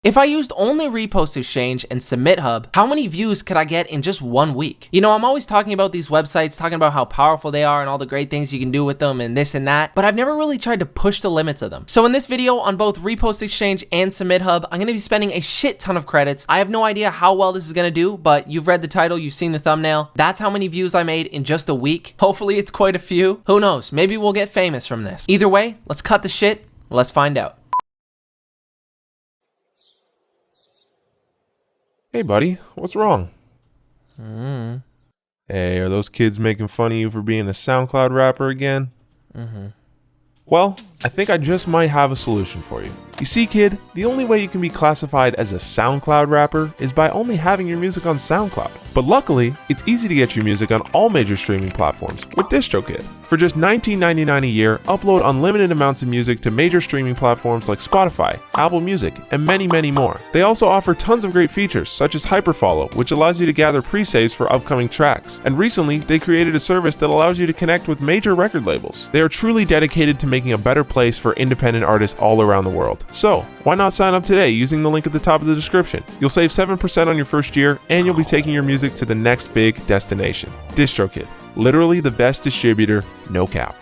If I used only Repost Exchange and Submit Hub, how many views could I get in just 1 week? You know, I'm always talking about these websites, talking about how powerful they are and all the great things you can do with them and this and that, but I've never really tried to push the limits of them. So in this video on both Repost Exchange and Submit Hub, I'm going to be spending a shit ton of credits. I have no idea how well this is going to do, but you've read the title, you've seen the thumbnail. That's how many views I made in just a week. Hopefully it's quite a few. Who knows? Maybe we'll get famous from this. Either way, let's cut the shit. Let's find out. Hey buddy, what's wrong? Hey, are those kids making fun of you for being a SoundCloud rapper again? Well, I think I just might have a solution for you. You see, kid, the only way you can be classified as a SoundCloud rapper is by only having your music on SoundCloud. But luckily, it's easy to get your music on all major streaming platforms with DistroKid. For just $19.99 a year, upload unlimited amounts of music to major streaming platforms like Spotify, Apple Music, and many, many more. They also offer tons of great features, such as Hyperfollow, which allows you to gather pre-saves for upcoming tracks. And recently, they created a service that allows you to connect with major record labels. They are truly dedicated to making a better place for independent artists all around the world. So, why not sign up today using the link at the top of the description? You'll save 7% on your first year, and you'll be taking your music to the next big destination. DistroKid. Literally the best distributor, no cap.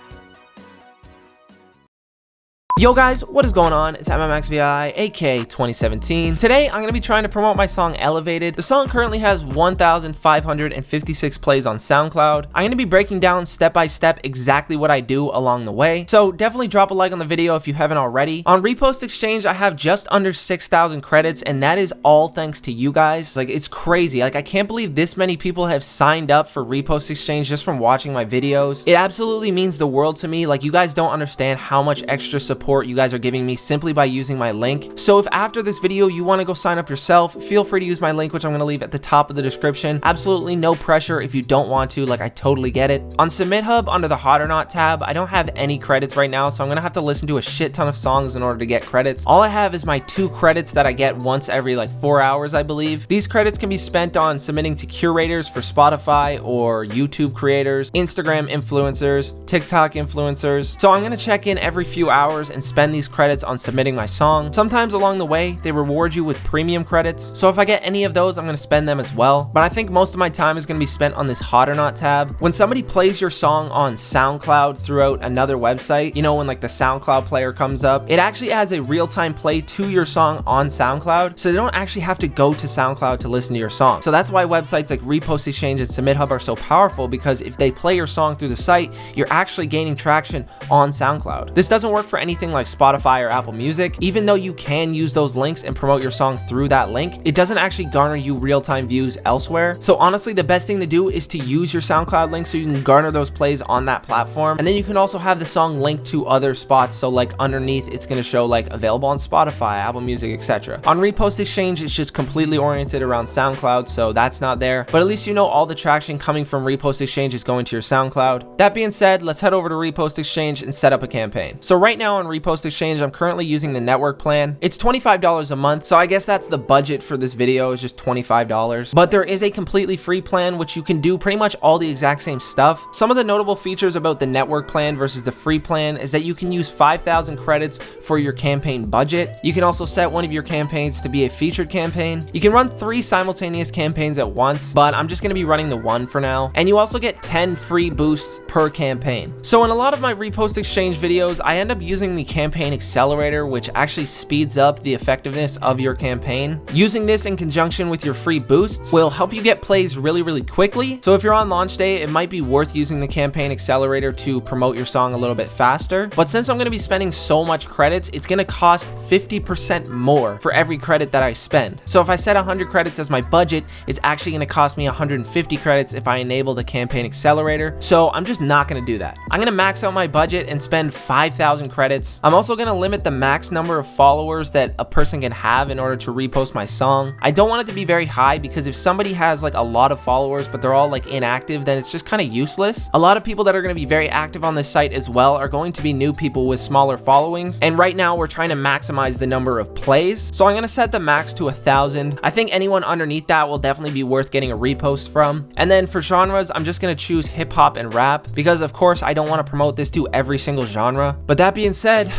Yo guys, what is going on? It's MMXVII, aka 2017. Today, I'm going to be trying to promote my song Elevated. The song currently has 1,556 plays on SoundCloud. I'm going to be breaking down step by step exactly what I do along the way. So definitely drop a like on the video if you haven't already. On Repost Exchange, I have just under 6,000 credits, and that is all thanks to you guys. Like, it's crazy. Like, I can't believe this many people have signed up for Repost Exchange just from watching my videos. It absolutely means the world to me. Like, you guys don't understand how much extra support you guys are giving me simply by using my link. So if after this video you want to go sign up yourself, feel free to use my link, which I'm going to leave at the top of the description. Absolutely no pressure if you don't want to. Like, I totally get it. On Submit Hub, under the Hot or Not tab, I don't have any credits right now, so I'm going to have to listen to a shit ton of songs in order to get credits. All I have is my 2 credits that I get once every like 4 hours, I believe. These credits can be spent on submitting to curators for Spotify or YouTube creators, Instagram influencers, TikTok influencers. So I'm going to check in every few hours and spend these credits on submitting my song. Sometimes along the way, they reward you with premium credits. So if I get any of those, I'm going to spend them as well. But I think most of my time is going to be spent on this Hot or Not tab. When somebody plays your song on SoundCloud throughout another website, you know, when like the SoundCloud player comes up, it actually adds a real-time play to your song on SoundCloud. So they don't actually have to go to SoundCloud to listen to your song. So that's why websites like Repost Exchange and Submit Hub are so powerful, because if they play your song through the site, you're actually gaining traction on SoundCloud. This doesn't work for anything like Spotify or Apple Music. Even though you can use those links and promote your song through that link, it doesn't actually garner you real-time views elsewhere. So honestly, the best thing to do is to use your SoundCloud link so you can garner those plays on that platform. And then you can also have the song linked to other spots. So like underneath, it's going to show like available on Spotify, Apple Music, etc. On Repost Exchange, it's just completely oriented around SoundCloud, so that's not there. But at least you know all the traction coming from Repost Exchange is going to your SoundCloud. That being said, let's head over to Repost Exchange and set up a campaign. So right now on Repost Exchange, I'm currently using the network plan. It's $25 a month, so I guess that's the budget for this video, is just $25. But there is a completely free plan, which you can do pretty much all the exact same stuff. Some of the notable features about the network plan versus the free plan is that you can use 5,000 credits for your campaign budget. You can also set one of your campaigns to be a featured campaign. You can run 3 simultaneous campaigns at once, but I'm just going to be running the 1 for now. And you also get 10 free boosts per campaign. So in a lot of my Repost Exchange videos, I end up using the campaign accelerator, which actually speeds up the effectiveness of your campaign. Using this in conjunction with your free boosts will help you get plays really, really quickly. So if you're on launch day, it might be worth using the campaign accelerator to promote your song a little bit faster. But since I'm going to be spending so much credits, it's going to cost 50% more for every credit that I spend. So if I set 100 credits as my budget, it's actually going to cost me 150 credits if I enable the campaign accelerator. So I'm just not going to do that. I'm going to max out my budget and spend 5,000 credits. I'm also going to limit the max number of followers that a person can have in order to repost my song. I don't want it to be very high, because if somebody has like a lot of followers but they're all like inactive, then it's just kind of useless. A lot of people that are going to be very active on this site as well are going to be new people with smaller followings, and right now we're trying to maximize the number of plays. So I'm going to set the max to 1,000. I think anyone underneath that will definitely be worth getting a repost from. And then for genres, I'm just going to choose hip hop and rap, because of course I don't want to promote this to every single genre. But that being said,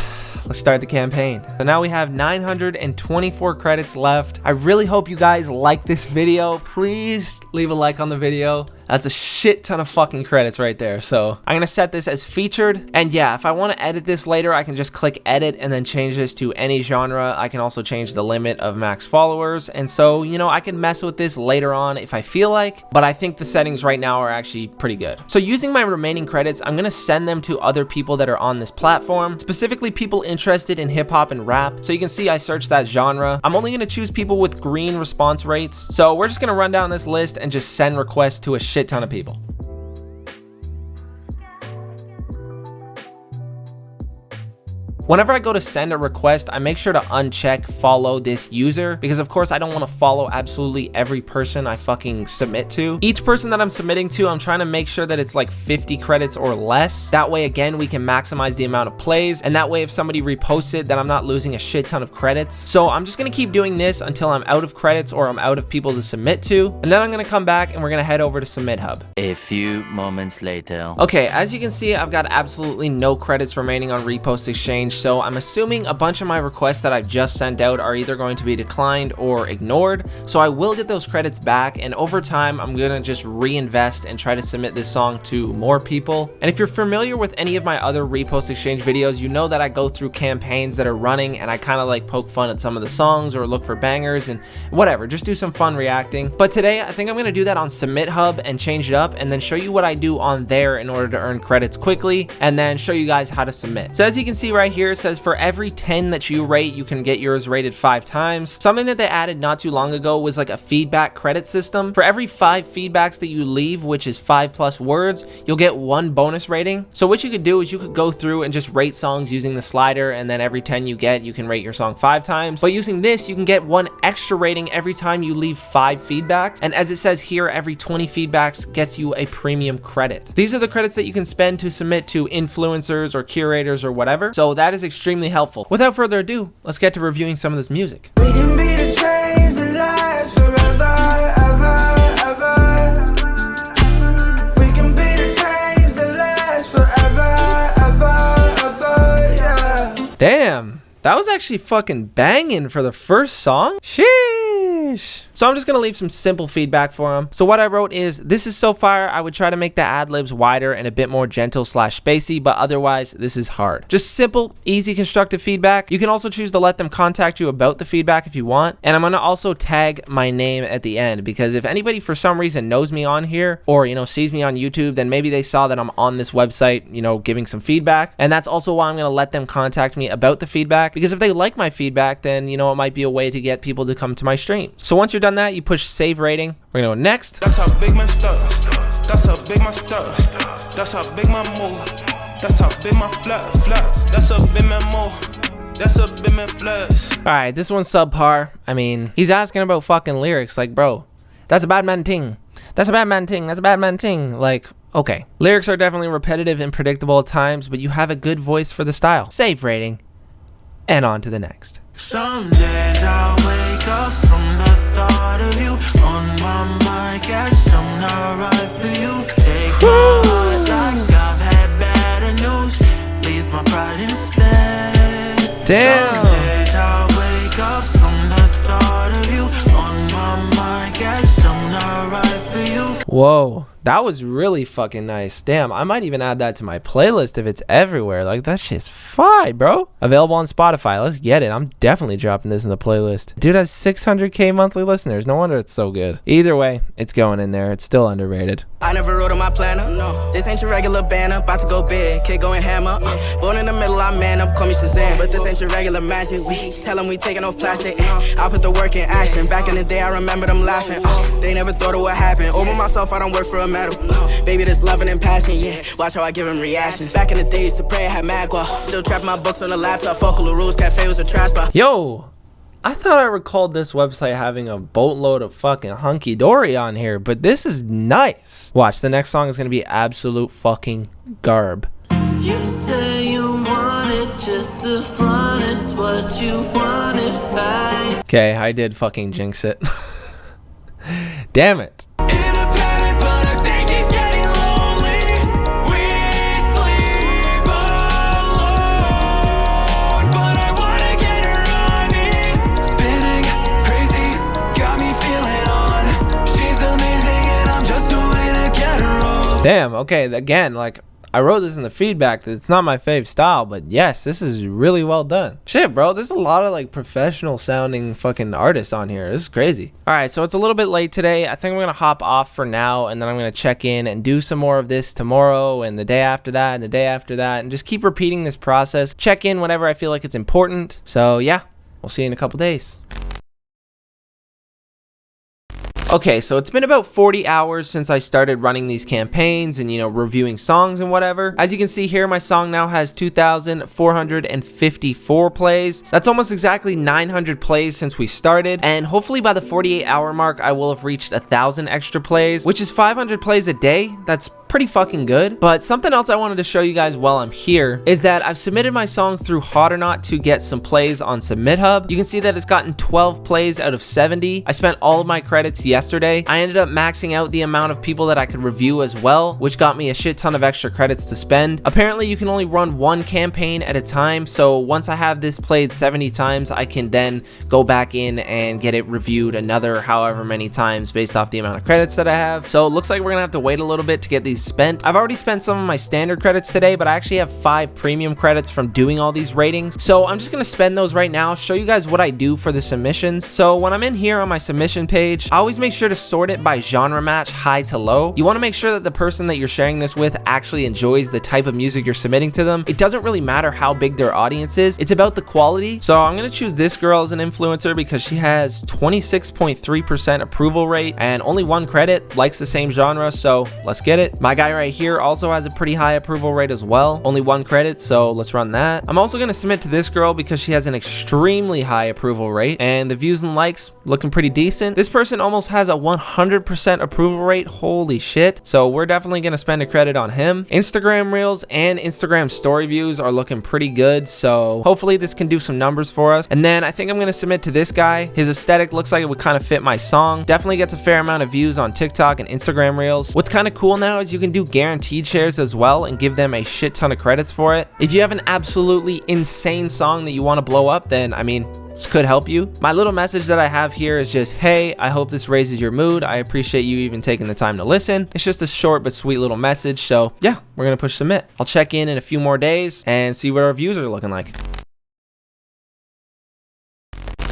let's start the campaign. So now we have 924 credits left. I really hope you guys like this video. Please leave a like on the video. That's a shit ton of fucking credits right there. So I'm gonna set this as featured. And yeah, if I want to edit this later, I can just click edit and then change this to any genre. I can also change the limit of max followers. And so, you know, I can mess with this later on if I feel like, but I think the settings right now are actually pretty good. So using my remaining credits, I'm gonna send them to other people that are on this platform, specifically people interested in hip hop and rap. So you can see I searched that genre. I'm only gonna choose people with green response rates. So we're just gonna run down this list and just send requests to a shit ton of people. Whenever I go to send a request, I make sure to uncheck follow this user because of course I don't want to follow absolutely every person I fucking submit to. Each person that I'm submitting to, I'm trying to make sure that it's like 50 credits or less. That way, again, we can maximize the amount of plays. And that way, if somebody reposts it, then I'm not losing a shit ton of credits. So I'm just going to keep doing this until I'm out of credits or I'm out of people to submit to. And then I'm going to come back and we're going to head over to Submit Hub. A few moments later. Okay, as you can see, I've got absolutely no credits remaining on Repost Exchange. So I'm assuming a bunch of my requests that I've just sent out are either going to be declined or ignored. So I will get those credits back, and over time I'm gonna just reinvest and try to submit this song to more people. And if you're familiar with any of my other Repost Exchange videos, you know that I go through campaigns that are running and I kind of like poke fun at some of the songs or look for bangers and whatever, just do some fun reacting. But today I think I'm gonna do that on Submit Hub and change it up and then show you what I do on there in order to earn credits quickly and then show you guys how to submit. So as you can see right here, it says for every 10 that you rate, you can get yours rated 5 times. Something that they added not too long ago was like a feedback credit system. For every 5 feedbacks that you leave, which is 5+ words, you'll get 1 bonus rating. So what you could do is you could go through and just rate songs using the slider, and then every 10 you get, you can rate your song 5 times. But using this, you can get 1 extra rating every time you leave 5 feedbacks. And as it says here, every 20 feedbacks gets you a premium credit. These are the credits that you can spend to submit to influencers or curators or whatever. So that is extremely helpful. Without further ado, let's get to reviewing some of this music. We can be the chains that last forever, ever, ever. We can be the chains that last forever, ever, ever, yeah. Damn, that was actually fucking banging for the first song. Sheesh. So I'm just gonna leave some simple feedback for him. So what I wrote is, this is so fire, I would try to make the ad-libs wider and a bit more gentle / spacey, but otherwise this is hard. Just simple, easy, constructive feedback. You can also choose to let them contact you about the feedback if you want. And I'm gonna also tag my name at the end, because if anybody for some reason knows me on here or, you know, sees me on YouTube, then maybe they saw that I'm on this website, you know, giving some feedback. And that's also why I'm gonna let them contact me about the feedback, because if they like my feedback, then, you know, it might be a way to get people to come to my stream. So once you're done that, you push save rating. We're gonna go next. That's how big my stuff. That's how big my stuff. That's how big my move. That's how big my flash. That's how big my move. That's how big my flash. All right, this one's subpar. I mean, he's asking about fucking lyrics. Like, bro, that's a bad man ting. That's a bad man ting. That's a bad man ting. Like, okay. Lyrics are definitely repetitive and predictable at times, but you have a good voice for the style. Save rating. And on to the next. Some days I wake up from the thought of you on my mind. Guess I'm not right for you. Take my heart like I've had better news. Leave my pride instead. Damn. Some days I wake up from the thought of you on my mind. Guess I'm not right for you. Whoa, that was really fucking nice. Damn, I might even add that to my playlist if it's everywhere. Like, that shit's fire, bro. Available on Spotify. Let's get it. I'm definitely dropping this in the playlist. Dude has 600k monthly listeners. No wonder it's so good. Either way, it's going in there. It's still underrated. I never wrote on my planner, no. This ain't your regular banner, about to go big, kid going hammer. Born in the middle, I man up, call me Shazam. But this ain't your regular magic, we tell them we taking off plastic. I put the work in action, back in the day I remember them laughing. They never thought of what happened, over myself I don't work for a medal. Baby, this loving and passion, yeah, watch how I give him reactions. Back in the days to pray, I had mad guap. Still trap my books on the laptop, Focal Rules Cafe was a trash spot. Yo, I thought I recalled this website having a boatload of fucking hunky-dory on here, but this is nice. Watch, the next song is going to be absolute fucking garb. You say you want it just to flaunt it, it's what you wanted, right? Okay, I did fucking jinx it. Damn it. Independent, but I think she's getting lonely. We sleep alone, Damn, okay, again, like, I wrote this in the feedback that it's not my fave style, but yes, this is really well done. Shit, bro, there's a lot of like professional sounding fucking artists on here. This is crazy. All right, so it's a little bit late today. I think I'm gonna hop off for now, and then I'm gonna check in and do some more of this tomorrow and the day after that and the day after that, and just keep repeating this process. Check in whenever I feel like it's important. So yeah, we'll see you in a couple days. Okay, so it's been about 40 hours since I started running these campaigns and, you know, reviewing songs and whatever. As you can see here, my song now has 2,454 plays. That's almost exactly 900 plays since we started. And hopefully by the 48-hour mark, I will have reached 1,000 extra plays, which is 500 plays a day. That's pretty fucking good. But something else I wanted to show you guys while I'm here is that I've submitted my song through Hot or Not to get some plays on Submit Hub. You can see that it's gotten 12 plays out of 70. I spent all of my credits yesterday. I ended up maxing out the amount of people that I could review as well, which got me a shit ton of extra credits to spend. Apparently you can only run one campaign at a time, so once I have this played 70 times, I can then go back in and get it reviewed another however many times based off the amount of credits that I have. So it looks like we're gonna have to wait a little bit to get these spent. I've already spent some of my standard credits today, but I actually have 5 premium credits from doing all these ratings. So I'm just gonna spend those right now, show you guys what I do for the submissions. So when I'm in here on my submission page, I always make sure to sort it by genre match, high to low. You wanna make sure that the person that you're sharing this with actually enjoys the type of music you're submitting to them. It doesn't really matter how big their audience is, it's about the quality. So I'm gonna choose this girl as an influencer because she has 26.3% approval rate and only 1 credit, likes the same genre, so let's get it. My guy right here also has a pretty high approval rate as well, only 1 credit, so let's run that. I'm also gonna submit to this girl because she has an extremely high approval rate and the views and likes looking pretty decent. This person almost has a 100% approval rate, holy shit. So we're definitely gonna spend a credit on him. Instagram Reels and Instagram story views are looking pretty good, so hopefully this can do some numbers for us. And then I think I'm gonna submit to this guy. His aesthetic looks like it would kind of fit my song. Definitely gets a fair amount of views on TikTok and Instagram Reels. What's kind of cool now is you can do guaranteed shares as well and give them a shit ton of credits for it. If you have an absolutely insane song that you want to blow up, then I mean, this could help you. My little message that I have here is just, hey, I hope this raises your mood. I appreciate you even taking the time to listen. It's just a short but sweet little message. So yeah, we're gonna push submit. I'll check in a few more days and see what our views are looking like.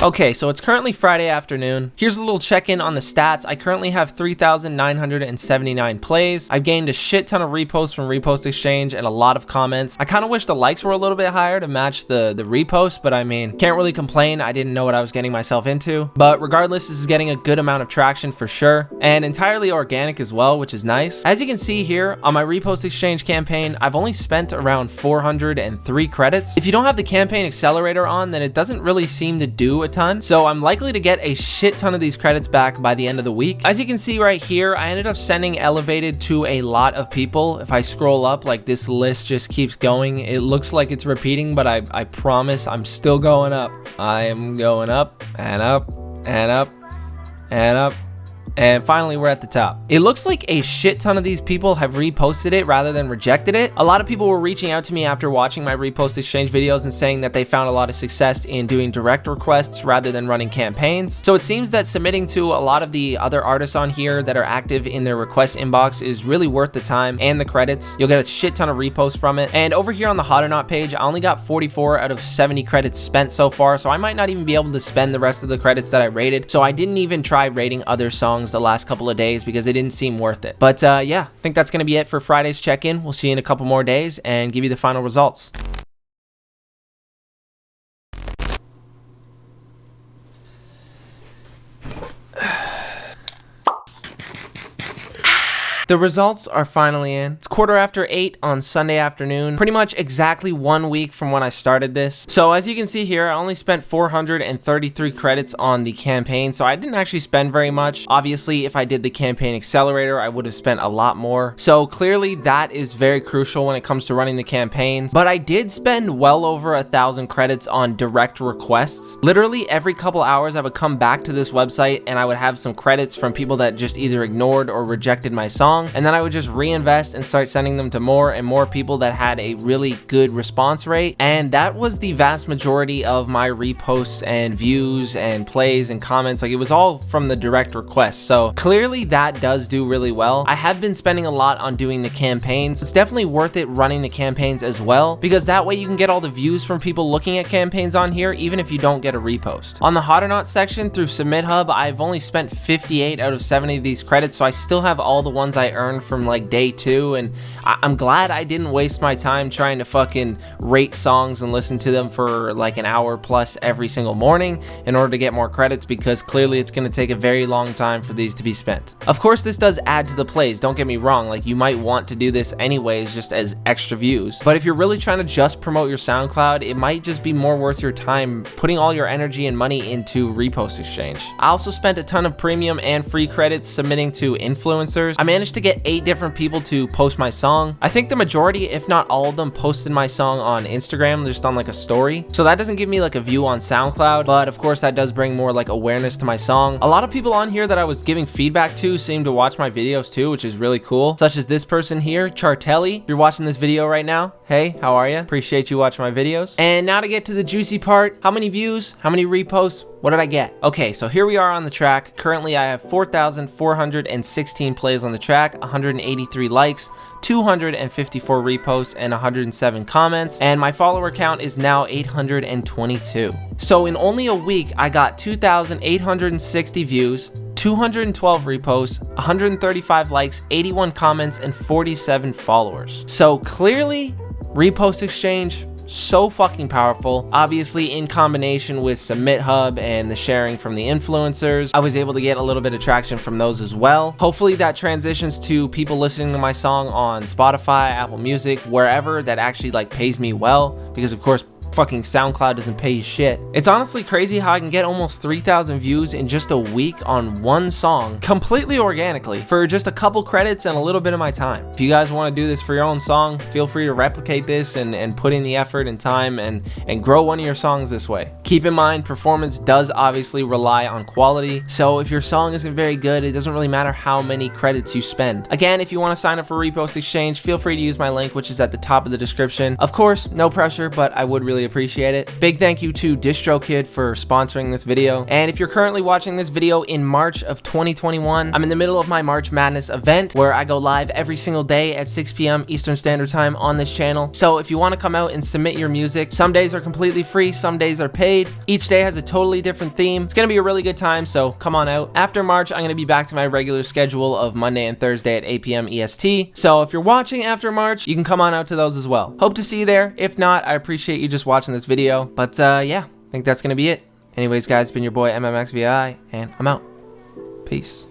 Okay, so it's currently Friday afternoon. Here's a little check-in on the stats. I currently have 3,979 plays. I've gained a shit ton of reposts from Repost Exchange and a lot of comments. I kind of wish the likes were a little bit higher to match the reposts, but I mean, can't really complain. I didn't know what I was getting myself into. But regardless, this is getting a good amount of traction for sure, and entirely organic as well, which is nice. As you can see here, on my Repost Exchange campaign, I've only spent around 403 credits. If you don't have the campaign accelerator on, then it doesn't really seem to do a ton, so I'm likely to get a shit ton of these credits back by the end of the week. As you can see right here, I ended up sending Elevated to a lot of people. If I scroll up, like, this list just keeps going. It looks like it's repeating, but I promise I'm still going up. I am going up and up and up and up. And finally, we're at the top. It looks like a shit ton of these people have reposted it rather than rejected it. A lot of people were reaching out to me after watching my Repost Exchange videos and saying that they found a lot of success in doing direct requests rather than running campaigns. So it seems that submitting to a lot of the other artists on here that are active in their request inbox is really worth the time and the credits. You'll get a shit ton of reposts from it. And over here on the Hot or Not page, I only got 44 out of 70 credits spent so far, so I might not even be able to spend the rest of the credits that I rated. So I didn't even try rating other songs the last couple of days because it didn't seem worth it. But yeah, I think that's gonna be it for Friday's check-in. We'll see you in a couple more days and give you the final results. The results are finally in. It's 8:15 on Sunday afternoon, pretty much exactly 1 week from when I started this. So as you can see here, I only spent 433 credits on the campaign, so I didn't actually spend very much. Obviously, if I did the campaign accelerator, I would have spent a lot more. So clearly that is very crucial when it comes to running the campaigns, but I did spend well over 1,000 credits on direct requests. Literally every couple hours, I would come back to this website and I would have some credits from people that just either ignored or rejected my song. song, and then I would just reinvest and start sending them to more and more people that had a really good response rate. And that was the vast majority of my reposts and views and plays and comments. Like, it was all from the direct request. So clearly that does do really well. I have been spending a lot on doing the campaigns. It's definitely worth it running the campaigns as well, because that way you can get all the views from people looking at campaigns on here, even if you don't get a repost. On the Hot or Not section through Submit Hub, I've only spent 58 out of 70 of these credits, so I still have all the ones I earned from like day 2, and I'm glad I didn't waste my time trying to fucking rate songs and listen to them for like an hour plus every single morning in order to get more credits, because clearly it's going to take a very long time for these to be spent. Of course, this does add to the plays, don't get me wrong, like you might want to do this anyways just as extra views, but if you're really trying to just promote your SoundCloud, it might just be more worth your time putting all your energy and money into Repost Exchange. I also spent a ton of premium and free credits submitting to influencers. I managed to get 8 different people to post my song. I think the majority, if not all of them, posted my song on Instagram, just on like a story. So that doesn't give me like a view on SoundCloud, but of course that does bring more like awareness to my song. A lot of people on here that I was giving feedback to seem to watch my videos too, which is really cool, such as this person here, Chartelli. If you're watching this video right now, hey, how are you? Appreciate you watching my videos. And now to get to the juicy part, how many views, how many reposts, what did I get? Okay, so here we are on the track. Currently, I have 4,416 plays on the track, 183 likes, 254 reposts, and 107 comments, and my follower count is now 822. So in only a week, I got 2,860 views, 212 reposts, 135 likes, 81 comments, and 47 followers. So clearly, Repost Exchange, so fucking powerful. Obviously, in combination with Submit Hub and the sharing from the influencers, I was able to get a little bit of traction from those as well. Hopefully that transitions to people listening to my song on Spotify, Apple Music, wherever that actually like pays me well, because of course fucking SoundCloud doesn't pay you shit. It's honestly crazy how I can get almost 3,000 views in just a week on one song, completely organically, for just a couple credits and a little bit of my time. If you guys want to do this for your own song, feel free to replicate this and put in the effort and time and grow one of your songs this way. Keep in mind, performance does obviously rely on quality, so if your song isn't very good, it doesn't really matter how many credits you spend. Again, if you want to sign up for Repost Exchange, feel free to use my link, which is at the top of the description. Of course, no pressure, but I would really appreciate it. Big thank you to DistroKid for sponsoring this video. And if you're currently watching this video in March of 2021, I'm in the middle of my March Madness event where I go live every single day at 6 p.m. Eastern Standard Time on this channel. So if you want to come out and submit your music, some days are completely free, some days are paid. Each day has a totally different theme. It's going to be a really good time, so come on out. After March, I'm going to be back to my regular schedule of Monday and Thursday at 8 p.m. EST. So if you're watching after March, you can come on out to those as well. Hope to see you there. If not, I appreciate you just watching this video. But yeah, I think that's gonna be it. Anyways, guys, it's been your boy MMXVII, and I'm out. Peace.